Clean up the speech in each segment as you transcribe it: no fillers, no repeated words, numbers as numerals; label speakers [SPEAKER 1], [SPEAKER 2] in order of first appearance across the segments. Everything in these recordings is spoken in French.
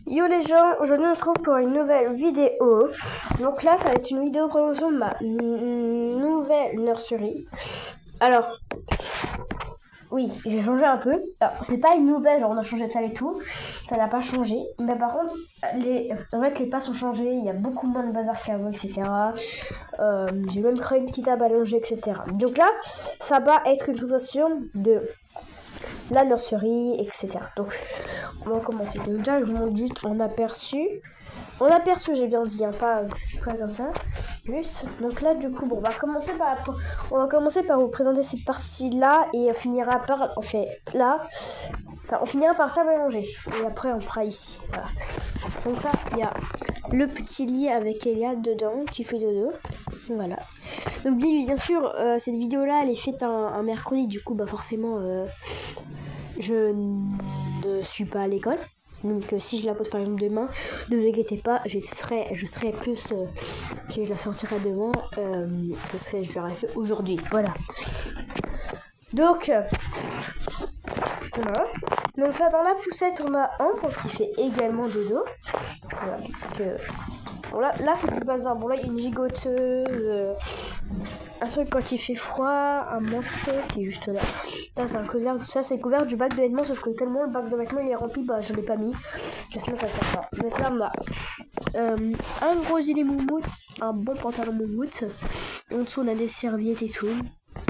[SPEAKER 1] Yo les gens, aujourd'hui on se retrouve pour une nouvelle vidéo. Donc là ça va être une vidéo promotion de ma nouvelle nurserie. Alors, oui, j'ai changé un peu. Alors, c'est pas une nouvelle, genre on a changé de salle et tout. Ça n'a pas changé. Mais par contre, les pas sont changés. Il y a beaucoup moins de bazar qu'avant, etc. J'ai même créé une petite table à longer, etc. Donc là, ça va être une présentation de la nurserie, etc. Donc, on va commencer. Donc déjà, je vous montre juste en aperçu. En aperçu, j'ai bien dit, hein, pas comme ça. Juste. Donc là, du coup, bon, on va commencer par vous présenter cette partie-là et on finira par, on finira par table à manger. Et après, on fera ici. Voilà. Donc là, il y a le petit lit avec Elia dedans qui fait dodo. Voilà. Donc bien sûr, cette vidéo-là, elle est faite un mercredi. Du coup, bah forcément, je ne suis pas à l'école. Donc si je la pose par exemple demain, ne vous inquiétez pas, je serai plus si je la sortirai demain, je l'aurais fait aujourd'hui. Voilà. Donc voilà. Donc là dans la poussette on a un qui fait également dodo. Voilà. Bon, là c'est du bazar. Bon là il y a une gigoteuse, un truc quand il fait froid, un manteau qui est juste là. Ça c'est un couvert, ça c'est couvert du bac de vêtements, sauf que tellement le bac de vêtements il est rempli, bah je l'ai pas mis. Sinon ça tient pas. Donc là on a un gros gilet moumoute, un bon pantalon moumoute. En dessous on a des serviettes et tout.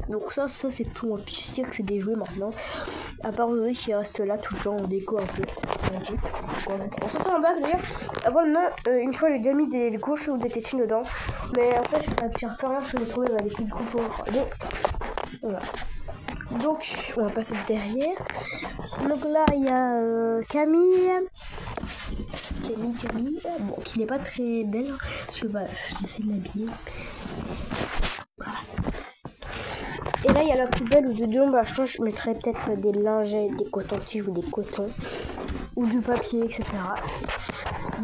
[SPEAKER 1] Donc ça c'est tout. On peut dire que c'est des jouets maintenant. À part Zoé qui reste là tout le temps en déco un peu. Bon, ça c'est un bac d'ailleurs. Avant non, une fois j'ai déjà mis des couches ou des tétines dedans. Mais en fait je fais un pire rien parce que j'ai trouvé des petites coupes pour. Voilà. Donc on va passer derrière. Donc là il y a Camille, bon, qui n'est pas très belle hein, parce que bah, je essaie de l'habiller. Voilà. Et là il y a la poubelle où dedans bah, je pense que je mettrais peut-être des lingettes, des cotons-tiges ou des cotons ou du papier, etc.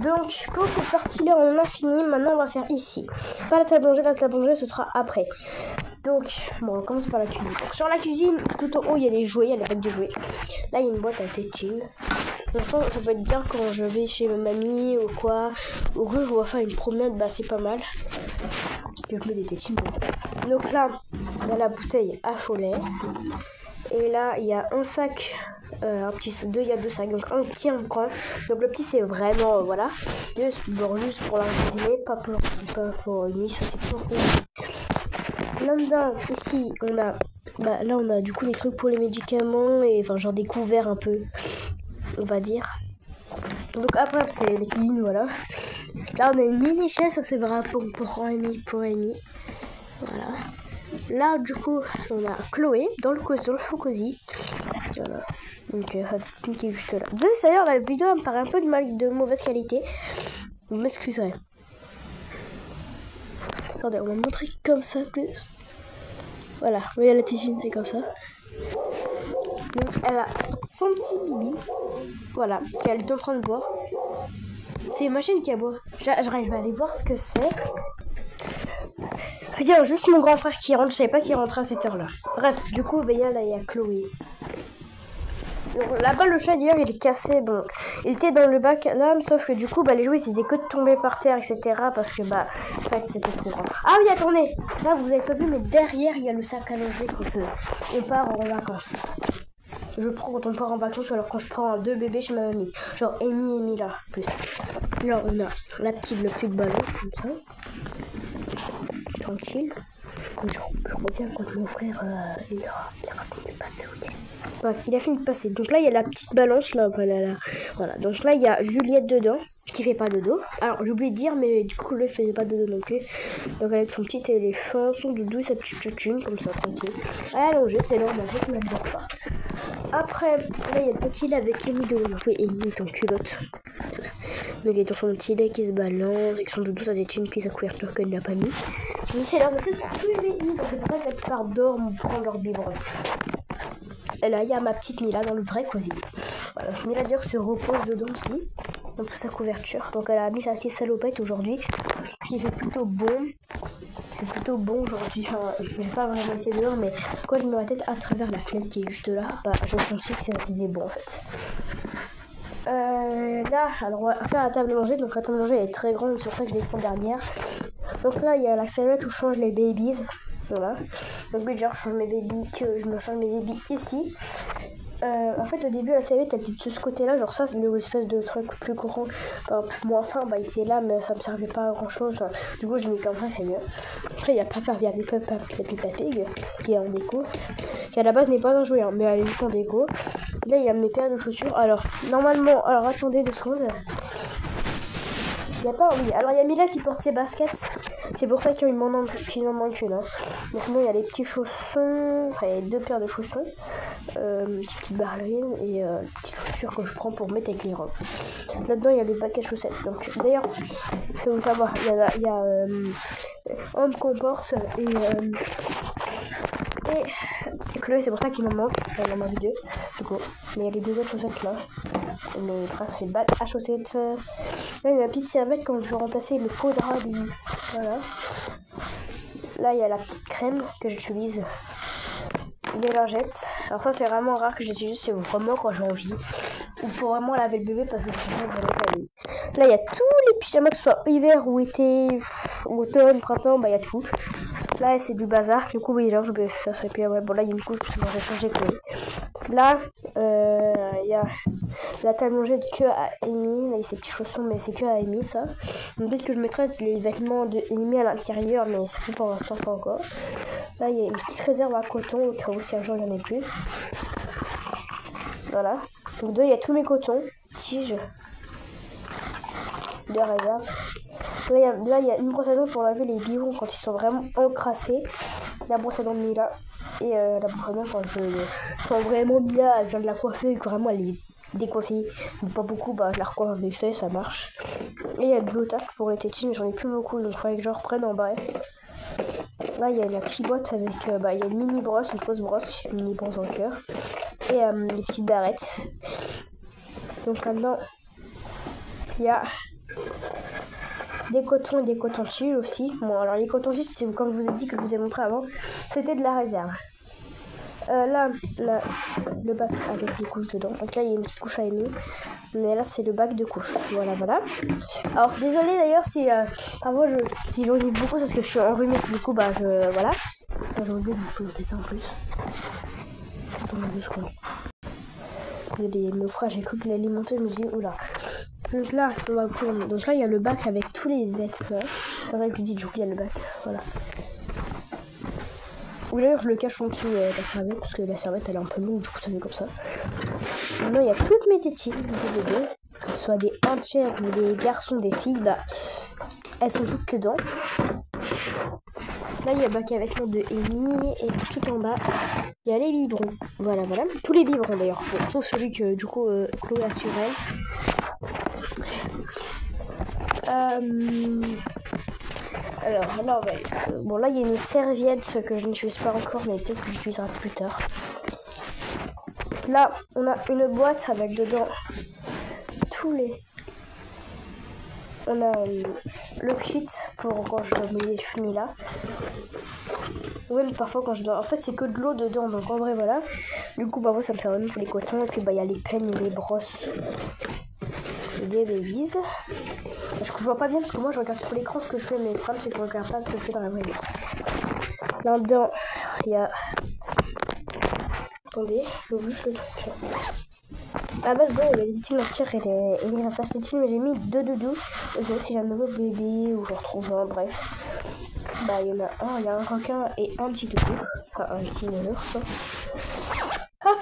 [SPEAKER 1] Donc pour cette partie là on a fini. Maintenant on va faire ici. Pas la table à manger, ce sera après. Donc, bon, on commence par la cuisine. Donc, sur la cuisine, tout en haut, il y a les jouets, il y a les bacs de jouets. Là, il y a une boîte à tétines. Donc, ça peut être bien quand je vais chez ma mamie ou quoi. Ou que je vais faire une promenade, bah c'est pas mal. Je mets des tétines. Donc là, il y a la bouteille à follet. Et là, il y a un sac, il y a deux sacs. Donc, un petit, un grand. Donc, le petit, c'est vraiment, voilà. Juste pour la journée, pas pour une nuit, ça c'est pour là-dedans, ici, on a du coup des trucs pour les médicaments et enfin genre des couverts un peu, on va dire. Donc après c'est les cuisines, voilà. Là on a une mini chaise, ça c'est vrai pour Amy. Voilà. Là du coup on a Chloé dans le faux cosy. Voilà. Donc ça c'est qui est juste là. D'ailleurs la vidéo me paraît un peu de mauvaise qualité. Vous m'excuserez. Attendez, on va montrer comme ça plus. Voilà, vous voyez la tétine, c'est comme ça. Donc elle a son petit bibi. Voilà, qu'elle est en train de boire. C'est une machine qui a boire. J'arrive à aller voir ce que c'est. Il y a juste mon grand frère qui rentre, je savais pas qu'il rentrait à cette heure-là. Bref, du coup, il y a Chloé. Là-bas, le chat d'ailleurs, il est cassé. Bon, il était dans le bac à l'âme, sauf que du coup, bah, les jouets, ils faisaient que de tomber par terre, etc. Parce que, bah, en fait, c'était trop grand. Ah oui, attendez, là, vous avez pas vu, mais derrière, il y a le sac à loger quand on part en vacances. Je prends quand on part en vacances, ou alors quand je prends 2 bébés chez ma mamie. Genre Amy là, plus. Là, on a le petit ballon, comme ça. Tranquille. Je reviens quand mon frère il a fini de passer, ok. Bref, il a fini de passer. Donc là, il y a la petite balance, là. Voilà. Donc là, il y a Juliette dedans, qui fait pas dodo. Alors, j'ai oublié de dire, mais du coup, lui, il faisait pas dodo non plus. Donc, avec son petit éléphant, son doudou, sa petite chuchune, comme ça, tranquille. Allongé, c'est normal, je ne me dors pas. Après, là, il y a le petit lait avec Amy de jouer. Amy est en culotte. Donc, il est dans son petit lait qui se balance, avec son doudou, sa tétine, puis sa couverture qu'elle n'a pas mis. C'est l'heure de tous les bébés, c'est pour ça que la plupart dorment ou prennent leur biberon. Et là, il y a ma petite Mila dans le vrai cosy. Voilà, Mila d'ailleurs se repose dedans aussi, dans toute sa couverture. Donc elle a mis sa petite salopette aujourd'hui, qui fait plutôt bon. Aujourd'hui. Enfin, j'ai pas vraiment été dehors, mais quand je mets ma tête à travers la fenêtre qui est juste là, bah j'ai senti que ça faisait bon en fait. Là là, alors on va faire la table à manger. Donc la table à manger est très grande, c'est pour ça que je l'ai fait en dernière. Donc là, il y a la serviette où je change les babies. Voilà. Donc genre, je me change mes babies ici. En fait, au début, la serviette elle était de ce côté-là, genre ça, c'est une espèce de truc plus courant, enfin, moins fin, bah il était là, mais ça me servait pas à grand chose. Enfin, du coup, j'ai mis comme ça, c'est mieux. Après, il y a Peppa Pig qui est en déco, qui à la base n'est pas un jouet, hein, mais elle est juste en déco. Là, il y a mes paires de chaussures. Alors, normalement, alors attendez 2 secondes. Il y a pas, oui. Alors, il y a Mila qui porte ses baskets. C'est pour ça qu'il m'en manque une. Hein. Donc, moi, il y a les petits chaussons. Enfin, il y a 2 paires de chaussons. Petites ballerines et petites chaussures que je prends pour mettre avec les robes. Là-dedans, il y a le paquet de chaussettes. Donc, d'ailleurs, il faut vous savoir, il y a Homme qu'on porte et Chloé, c'est pour ça qu'il m'en manque. Il m'en manque 2. Du coup, mais il y a les 2 autres chaussettes là. Mais bref, c'est le bac à chaussettes. Là, il y a la petite serviette quand je veux remplacer le faux drap du. Voilà. Là, il y a la petite crème que j'utilise. Des lingettes. Alors, ça, c'est vraiment rare que j'utilise. C'est vraiment quand j'ai envie. Ou pour vraiment laver le bébé parce que c'est vraiment que j'en ai pas eu. Là, il y a tous les pyjamas, que ce soit hiver ou été, automne, printemps, bah, il y a tout. Là, c'est du bazar. Du coup, oui, genre, je vais faire ça. Et puis, ouais, bon, là, il y a une couche parce que j'ai changé Chloé. Là, il y a la table manger que à Amy. Là, il y a ces petits chaussons, mais c'est que à Amy, ça. Donc, peut-être que je mettrai les vêtements de Amy à l'intérieur, mais c'est plus pour l'instant, pas encore. Là, il y a une petite réserve à coton, au cas où si un jour il n'y en a plus. Voilà. Donc, il y a tous mes cotons, tiges de réserve. Là, il y a une brosse à dents pour laver les biberons quand ils sont vraiment encrassés. La brosse à dents de Mila. Et la brosse à dents quand vraiment Mila elle vient de la coiffer et que vraiment elle est décoiffée. Mais pas beaucoup, bah je la recoiffe avec ça marche. Et il y a de l'otac pour les tétines, mais j'en ai plus beaucoup, donc il faudrait que je reprenne en bref. Là, il y a la petite boîte avec il y a une mini brosse, une fausse brosse, une mini brosse en cœur. Et les petites barrettes. Donc là-dedans, il y a des cotons et des cotons-tiges aussi. Bon, alors les cotons-tiges, c'est comme je vous ai dit que je vous ai montré avant, c'était de la réserve. Là, le bac avec les couches dedans. Donc là, il y a une petite couche à aimer. Mais là, c'est le bac de couches. Voilà. Alors, désolé d'ailleurs si si j'en ai beaucoup, parce que je suis enrhumée. Du coup, voilà. J'ai oublié de vous présenter ça en plus. Attendez 2 secondes. Désolé, mon frère, j'ai cru qu'il allait monter, je me dis, oula. Donc là, il y a le bac avec tous les vêtements. C'est vrai que je dis, du coup, il y a le bac. Voilà. Ou d'ailleurs, je le cache en dessous la serviette, parce que la serviette, elle est un peu longue, du coup, ça fait comme ça. Maintenant, il y a toutes mes tétines, des bébés, que ce soit des entières ou des garçons, des filles, bah, elles sont toutes dedans. Là, il y a le bac avec l'autre de Amy, et tout en bas, il y a les biberons. Voilà. Tous les biberons, d'ailleurs, sauf celui que, du coup, Chloé a sur elle. Alors, bon, là, il y a une serviette que je n'utilise pas encore, mais peut-être que j'utiliserai plus tard. Là, on a une boîte avec dedans on a le kit pour quand je dois mouiller les cheveux là. Oui, mais parfois quand je dois... En fait, c'est que de l'eau dedans, donc en vrai, voilà. Du coup, moi, ça me sert vraiment pour les cotons. Et puis, il y a les peignes et les brosses des babies. Je vois pas bien parce que moi, je regarde sur l'écran ce que je fais, mais le problème, c'est que je regarde pas ce que je fais dans la vraie vie. Là-dedans, il y a... Attendez, je veux juste le truc. À la base, il y avait les tétines entières et les attaches tétines, mais j'ai mis 2 doudous. Donc, si j'ai un nouveau bébé ou je retrouve un, bref. Bah, il y en a un, il y a un requin et un petit doudou. Enfin, un petit ours. Hop!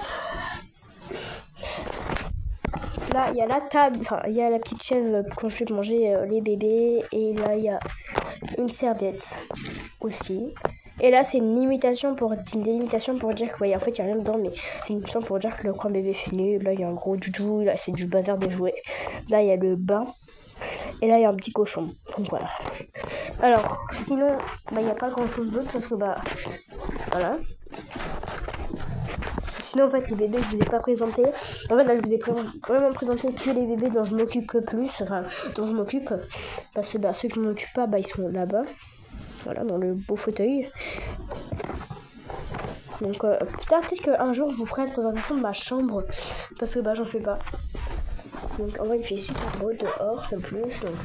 [SPEAKER 1] Là, il y a la table, enfin, il y a la petite chaise quand je vais manger les bébés. Et là, il y a une serviette aussi. Et là, c'est une délimitation pour dire que, ouais, en fait, il n'y a rien dedans, mais c'est une limitation pour dire que le coin bébé est fini. Là, il y a un gros doudou, là, c'est du bazar des jouets. Là, il y a le bain. Et là, il y a un petit cochon. Donc, voilà. Alors, sinon, il n'y a pas grand-chose d'autre parce que, voilà. Sinon, en fait, les bébés, je vous ai pas présenté. En fait, là, je vous ai vraiment présenté que les bébés dont je m'occupe le plus. Enfin, dont je m'occupe. Parce que, ceux qui ne m'occupent pas, ils sont là-bas. Voilà, dans le beau fauteuil. Donc, plus tard, peut-être qu'un jour, je vous ferai une présentation de ma chambre. Parce que, j'en fais pas. Donc en vrai il fait super beau dehors en plus. Donc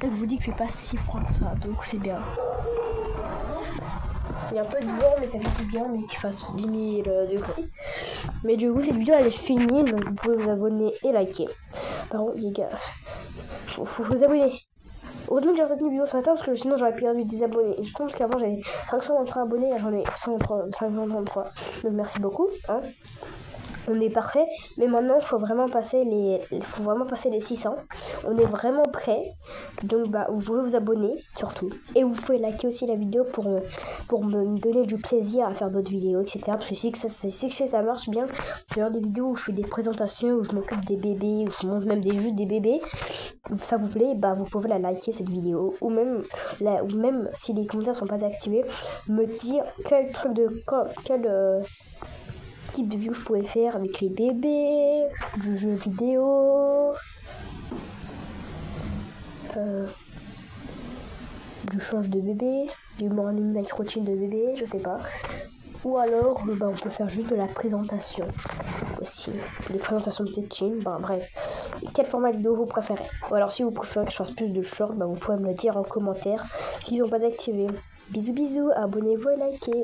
[SPEAKER 1] je vous dis qu'il fait pas si froid que ça, donc c'est bien. Il y a un peu de vent mais ça fait du bien, mais qu'il fasse 10 000 degrés. Mais du coup cette vidéo elle est finie, donc vous pouvez vous abonner et liker. Par contre les gars, faut vous abonner. Heureusement que j'ai sorti une vidéo ce matin parce que sinon j'aurais perdu des abonnés. Et je pense qu'avant j'avais 523 abonnés, là j'en ai 533. Donc merci beaucoup. Hein. On est parfait, mais maintenant il faut vraiment passer les 600. On est vraiment prêt. Donc bah vous pouvez vous abonner surtout. Et vous pouvez liker aussi la vidéo pour me donner du plaisir à faire d'autres vidéos, etc. Parce que si ça marche bien, c'est genre des vidéos où je fais des présentations, où je m'occupe des bébés, où je montre même juste des bébés. Ça vous plaît, bah vous pouvez la liker cette vidéo. Ou même si les commentaires sont pas activés, me dire quel truc type de vidéo je pouvais faire avec les bébés, du jeu vidéo, du change de bébé, du morning night routine de bébé, je sais pas. Ou alors bah, on peut faire juste de la présentation aussi, des présentations de teaching, bah bref. Quel format de vidéo vous préférez? Ou alors si vous préférez que je fasse plus de shorts, bah, vous pouvez me le dire en commentaire s'ils sont pas activés. Bisous bisous, abonnez-vous et likez.